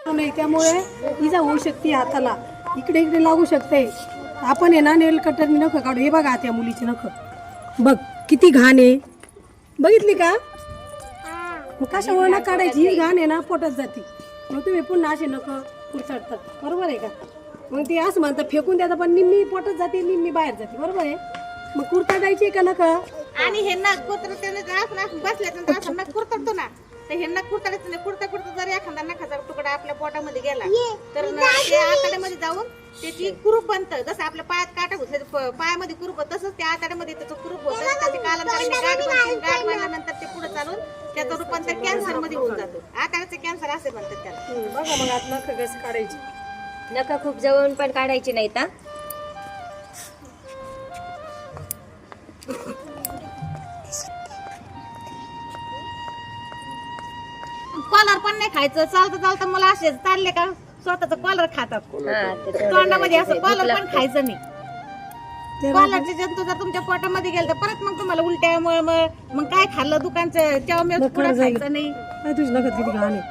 नाही त्यामुळे इजा होऊ शकते हाताला, इकडे इकडे लागू शकते. आपण आहे ना नेल कटरनी नख काढू. हे बघा त्या मुलीची नख बघ किती घाण आहे, बघितली का? मग कशामुळे नख काढायची? ही घाण आहे ना पोटात जाते. मग तुम्ही पुन्हा असे नख कुरचडतात, बरोबर आहे का? मग ते असं म्हणतात फेकून द्यायचं, पण निम्मी पोटात जाते निम्मी बाहेर जाते, बरोबर आहे? मग कुर्ता द्यायची का नख? आणि हे नख कुरतडते बसल्यानंतर असं नख कुरतडतो ना, तर हे नख कुरतडायचं नाही. कुरता जर एखादा नखाचा तुकडा आपल्या पोटामध्ये गेला तर ते आतड्यामध्ये जाऊन त्याची कुरूप बनतं. जसं आपल्या पायात काटा घुसले पायामध्ये कुरूप होतं, तसंच त्या आतड्यामध्ये त्याचं कुरूप होतं. त्याची कालांतराने गाठ बनते. गाठ बनल्यानंतर ते पुढे चालून त्याचं रूपांतर कॅन्सर मध्ये होऊन जातं. आतड्याचं कॅन्सर असे म्हणतात त्याला. बघा मग आता नख कसं काढायची. नका खूप जवळून पण काढायची नाहीत हा. कॉलर पण नाही खायचं. चालतं चालतं मला असे चालले का स्वतःच कॉलर खातात. तोंडामध्ये असं कॉलर पण खायचं नाही. कॉलरचे जंतू जर तुमच्या पोटामध्ये गेले तर परत मग तुम्हाला उलट्या मग काय खाल्लं दुकानचं तेव्हा पुढे खायचं नाही. तुझी नखत किती घाण आहे,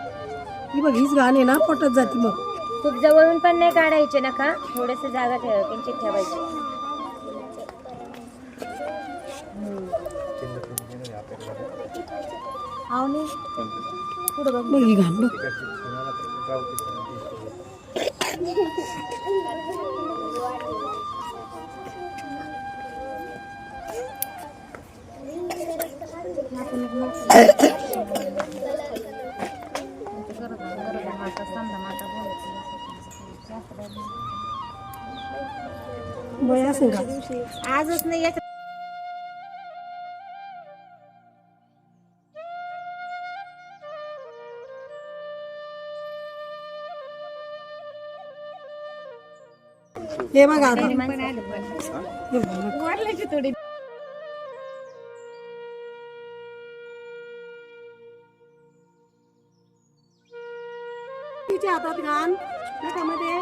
ही बघ हीच घाण आहे ना पोटात जाते. मग खूप जवळून पण नाही काढायचे नका, थोडेसे जागा किंचित ठेवायचे. बघ ही घाण बघ. बरं असं का? आजच नाही याच्या हे बघा आता वाढल्याची थोडी. तिच्या हातात घाण नखामध्ये